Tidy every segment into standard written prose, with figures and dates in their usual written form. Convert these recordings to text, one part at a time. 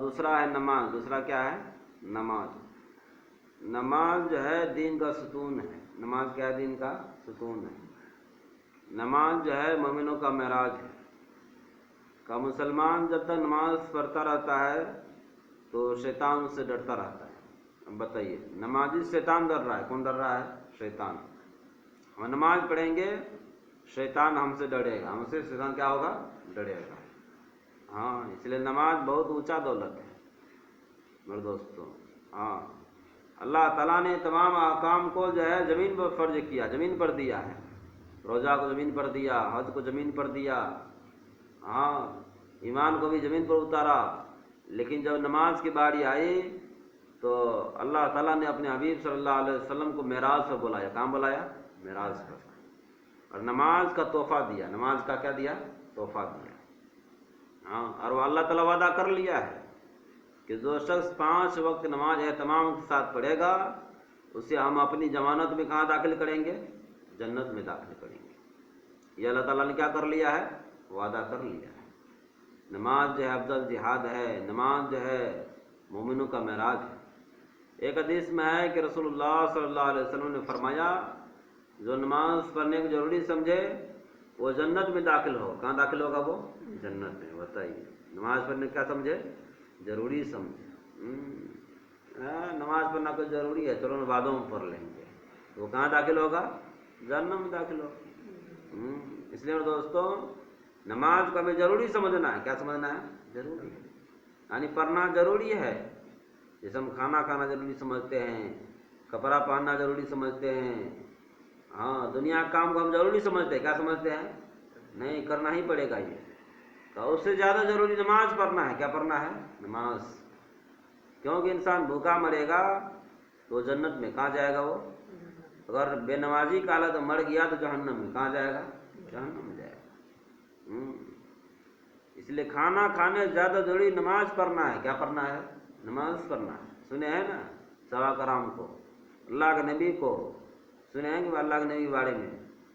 دوسرا ہے نماز. دوسرا کیا ہے؟ نماز. نماز جو ہے دین کا ستون ہے. نماز کیا ہے؟ دین کا ستون ہے. نماز جو ہے مومنوں کا معراج ہے. کا مسلمان جب تک نماز پڑھتا رہتا ہے تو شیطان اس سے ڈرتا رہتا ہے. اب بتائیے، نمازی شیطان ڈر رہا ہے. کون ڈر رہا ہے؟ شیطان. ہم نماز پڑھیں گے شیطان ہم سے ڈرے گا. ہم سے شیطان کیا ہوگا؟ ڈرے گا. ہاں، اس لیے نماز بہت اونچا دولت ہے میرے دوستوں. ہاں، اللہ تعالیٰ نے تمام احکام کو جو ہے زمین پر فرض کیا، زمین پر دیا ہے. روزہ کو زمین پر دیا، حج کو زمین پر دیا، ہاں، ایمان کو بھی زمین پر اتارا. لیکن جب نماز کی باری آئی تو اللہ تعالیٰ نے اپنے حبیب صلی اللہ علیہ وسلم کو معراج پر بلایا. کہاں بلایا؟ معراج پر. اور نماز کا تحفہ دیا. نماز کا کیا دیا؟ تحفہ دیا. ہاں، اور وہ اللہ تعالیٰ وعدہ کر لیا ہے کہ جو شخص 5 وقت نماز اہتمام کے ساتھ پڑھے گا اسے ہم اپنی ضمانت میں کہاں داخل کریں گے؟ جنت میں داخل کریں گے. یہ اللہ تعالیٰ نے کیا کر لیا ہے؟ وعدہ کر لیا ہے. نماز جو ہے افضل جہاد ہے. نماز جو ہے مومنوں کا معراج ہے. ایک حدیث میں ہے کہ رسول اللہ صلی اللہ علیہ وسلم نے فرمایا جو نماز پڑھنے کو ضروری سمجھے وہ جنت میں داخل ہو. کہاں داخل ہوگا وہ؟ جنت میں. بتائیے، نماز پڑھنے کیا سمجھے؟ ضروری سمجھے. نماز پڑھنا کوئی ضروری ہے، چلو بعدوں میں پڑھ لیں گے. وہ کہاں داخل ہوگا؟ جہنم میں داخل ہوگا. اس لیے دوستوں نماز کو ہمیں ضروری سمجھنا ہے. کیا سمجھنا ہے؟ ضروری ہے. یعنی پڑھنا ضروری ہے. جیسے ہم کھانا کھانا ضروری سمجھتے ہیں، کپڑا پہننا ضروری سمجھتے ہیں، ہاں، دنیا کے کام کو ہم ضروری سمجھتے ہیں. کیا سمجھتے ہیں؟ نہیں، کرنا ہی پڑے گا. یہ تو اس سے زیادہ ضروری نماز پڑھنا ہے. کیا پڑھنا ہے؟ نماز. کیونکہ انسان بھوکا مرے گا تو جنت میں کہاں جائے گا وہ؟ اگر بے نمازی کا حالت مر گیا تو جہنم میں. کہاں جائے گا؟ جہنم میں جائے گا. اس لیے کھانا کھانے سے زیادہ ضروری نماز پڑھنا ہے. کیا پڑھنا ہے؟ نماز پڑھنا ہے. سنے ہیں نا صحابہ کرام کو، اللہ کے نبی کو سنے ہیں کہ اللہ کے نبی کے بارے میں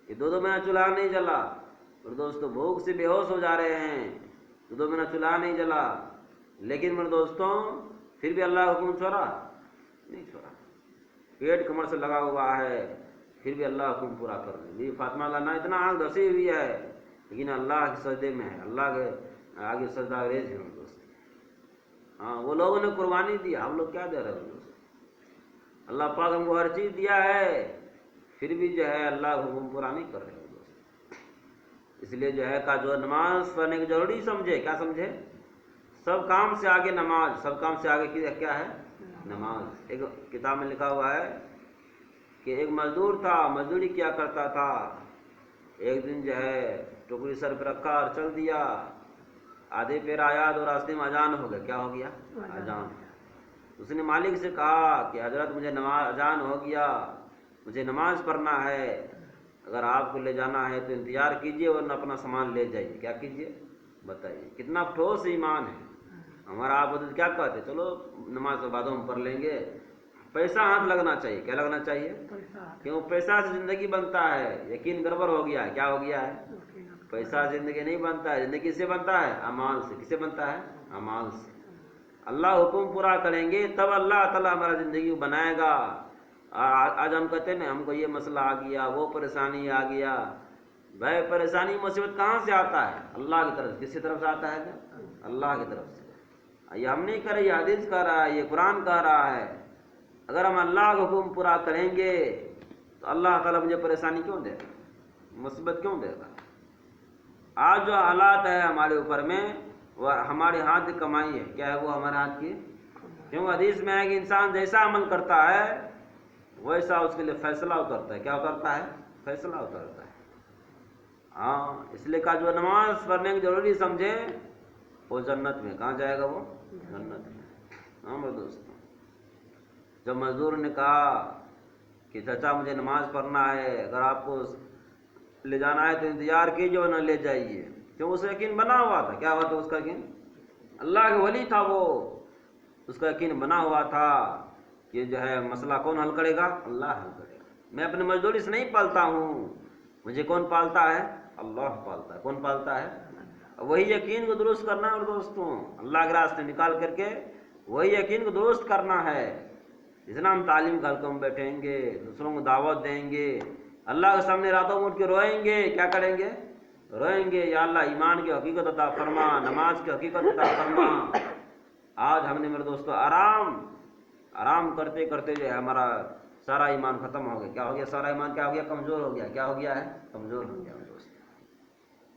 کہ 2 مہینہ چولہا نہیں جلا. اور دوستوں بھوک سے بے ہوش ہو جا رہے ہیں، 2 مہینہ چولہا نہیں جلا. لیکن میرے دوستوں پھر بھی اللہ کا حکم چھوڑا؟ نہیں چھوڑا. پیٹ کمر سے لگا ہوا ہے پھر بھی اللہ حکم پورا کر دے. فاطمہ لانا اتنا آنکھ دھسی ہوئی ہے لیکن اللہ کے سجدے میں ہے، اللہ کے آگے سجدہ ریز ہے دوست. ہاں، وہ لوگوں نے قربانی دیا، ہم لوگ کیا دے رہے ہیں دوست؟ اللہ پاک ہم کو ہر چیز دیا ہے پھر بھی جو ہے اللہ حکم پورا نہیں کر رہے دوست. اس لیے جو ہے کہ جو نماز پڑھنے کی ضروری سمجھے. کیا سمجھے؟ سب کام سے آگے نماز. سب کام سے آگے کیا ہے؟ نماز. ایک کتاب میں لکھا ہوا ہے کہ ایک مزدور تھا، مزدوری کیا کرتا تھا. ایک دن جو ہے ٹوکری سر پہ رکھا اور چل دیا. آدھے پیر آیا تو راستے میں اذان ہو گیا. کیا ہو گیا؟ اذان. اس نے مالک سے کہا کہ حضرت مجھے اذان ہو گیا، مجھے نماز پڑھنا ہے، اگر آپ کو لے جانا ہے تو انتظار کیجئے ورنہ اپنا سامان لے جائیے. کیا کیجئے؟ بتائیے. کتنا ٹھوس ایمان ہے ہمارا. آپ کیا کہتے؟ چلو نماز کے بعدوں ہم پڑھ لیں گے. پیسہ ہاتھ لگنا چاہیے. کیا لگنا چاہیے؟ کیوں؟ پیسہ سے زندگی بنتا ہے. یقین گڑبڑ ہو گیا ہے. کیا ہو گیا ہے؟ پیسہ زندگی نہیں بنتا ہے. زندگی سے بنتا ہے؟ اعمال سے. کس سے بنتا ہے؟ اعمال سے. اللہ حکم پورا کریں گے تب اللہ تعالیٰ ہمارا زندگی بنائے گا. آج ہم کہتے ہیں نا ہم کو یہ مسئلہ آ گیا، وہ پریشانی آ گیا. بھائی پریشانی مصیبت کہاں سے آتا ہے؟ اللہ کی طرف سے. کس کی طرف سے آتا ہے؟ اللہ کی طرف سے. یہ ہم نہیں کہہ رہے، یہ حدیث کہہ رہا ہے، یہ قرآن کہہ رہا ہے. اگر ہم اللہ کا حکم پورا کریں گے تو اللہ تعالیٰ مجھے پریشانی کیوں دے گا؟ مصیبت کیوں دے گا؟ آج جو حالات ہے ہمارے اوپر میں وہ ہمارے ہاتھ کی کمائی ہے. کیا ہے وہ؟ ہمارے ہاتھ کی. کیوں؟ حدیث میں ہے کہ انسان جیسا عمل کرتا ہے ویسا اس کے لیے فیصلہ اترتا ہے. کیا اترتا ہے؟ فیصلہ اترتا ہے. ہاں، اس لیے کہا جو نماز پڑھنے کی ضروری سمجھے وہ جنت میں. کہاں جائے گا وہ؟ جنت میں. ہاں میرے دوستوں، جب مزدور نے کہا کہ چچا مجھے نماز پڑھنا ہے، اگر آپ کو لے جانا ہے تو انتظار کیجیے ورنہ لے جائیے. کیوں؟ اسے یقین بنا ہوا تھا. کیا ہوا تھا اس کا یقین؟ اللہ کے ولی تھا وہ. اس کا یقین بنا ہوا تھا کہ جو ہے مسئلہ کون حل کرے گا؟ اللہ حل کرے گا. میں اپنی مزدوری سے نہیں پالتا ہوں، مجھے کون پالتا ہے؟ اللہ پالتا ہے. کون پالتا ہے؟ وہی یقین کو درست کرنا ہے اور دوستوں اللہ کے راستے نکال کر کے وہی یقین کو درست کرنا ہے. جتنا ہم تعلیم کے حلقوں میں بیٹھیں گے، دوسروں کو دعوت دیں گے، اللہ کے سامنے راتوں میں اٹھ کے روئیں گے، کیا کریں گے؟ روئیں گے یا اللہ ایمان کی حقیقت عطا فرما، نماز کی حقیقت عطا فرما. آج ہم نے میرے دوستوں آرام کرتے کرتے جو ہے ہمارا سارا ایمان ختم ہو گیا. کیا ہو گیا؟ سارا ایمان کیا ہو گیا؟ کمزور ہو گیا. کیا ہو گیا ہے؟ کمزور ہو گیا.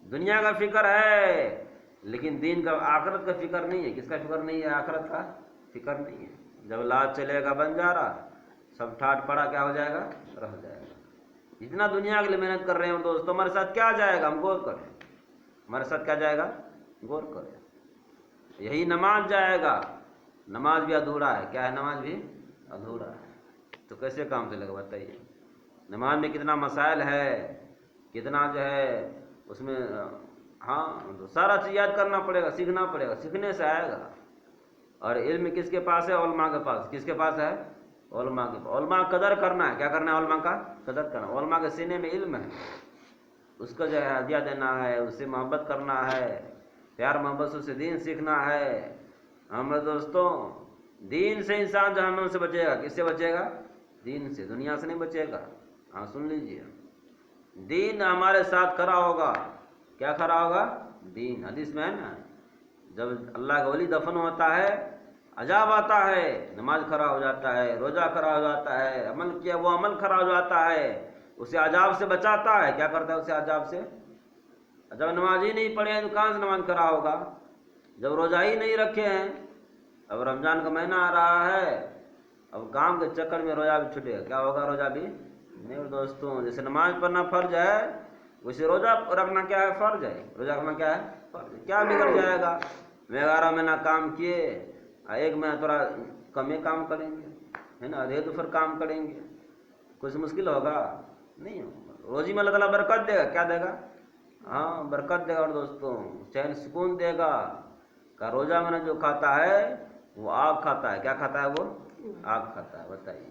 دنیا کا فکر ہے لیکن دین کا آخرت کا فکر نہیں ہے. کس کا فکر نہیں ہے؟ آخرت کا فکر نہیں ہے. جب لاج چلے گا بنجارا، سب ٹھاٹ پڑا کیا ہو جائے گا؟ رہ جائے گا. جتنا دنیا کے لیے محنت کر رہے ہیں دوستوں، ہمارے ساتھ کیا جائے گا؟ ہم غور کریں. ہمارے ساتھ کیا جائے گا؟ غور کریں. یہی نماز جائے گا. نماز بھی ادھورا ہے. کیا ہے؟ نماز بھی ادھورا ہے. تو کیسے کام چلے گا بتائیے؟ نماز میں کتنا مسائل ہے، کتنا جو ہے اس میں سارا چیز یاد کرنا پڑے گا، سیکھنا پڑے گا. سیکھنے سے آئے گا. اور علم کس کے پاس ہے؟ علماء کے پاس. کس کے پاس ہے؟ علماء کے پاس. علماء قدر کرنا ہے. کیا کرنا ہے؟ علماء کا قدر کرنا. علماء کے سینے میں علم ہے، اس کو جو ہے ہدیہ دینا ہے، اس سے محبت کرنا ہے، پیار محبت سے اسے دین سیکھنا ہے. ہمارے دوستوں دین سے انسان جہنم سے بچے گا. کس سے بچے گا؟ دین سے. دنیا سے نہیں بچے گا. ہاں سن لیجئے، دین ہمارے ساتھ کھڑا ہوگا. کیا کھڑا ہوگا؟ دین. حدیث میں ہے نا، جب اللہ کا ولی دفن ہوتا ہے عذاب آتا ہے، نماز کھڑا ہو جاتا ہے، روزہ کھڑا ہو جاتا ہے، عمل کیا وہ عمل کھڑا ہو جاتا ہے، اسے عذاب سے بچاتا ہے. کیا کرتا ہے؟ اسے عذاب سے. جب نماز ہی نہیں پڑھے ہیں تو کہاں سے نماز کھڑا ہوگا؟ جب روزہ ہی نہیں رکھے ہیں، اب رمضان کا مہینہ آ رہا ہے، اب کام کے چکر میں روزہ بھی چھٹے گا. کیا ہوگا؟ روزہ بھی نہیں. اور دوستوں جیسے نماز پڑھنا فرض ہے، ویسے روزہ رکھنا کیا ہے؟ فرض ہے. روزہ رکھنا کیا ہے؟ فرض ہے. کیا بگڑ جائے گا؟ 11 مہینہ کام کیے، ایک مہینہ تھوڑا کم ہی کام کریں گے، ہے نا، آدھے تو پھر کام کریں گے. کچھ مشکل ہوگا؟ نہیں ہوگا. روزی میں اللہ تعالیٰ برکت دے گا. کیا دے گا؟ ہاں برکت دے گا. اور دوستوں چین سکون دے گا. کہ روزہ میں جو کھاتا ہے وہ آگ کھاتا ہے. کیا کھاتا ہے؟ وہ آگ کھاتا ہے. بتائیے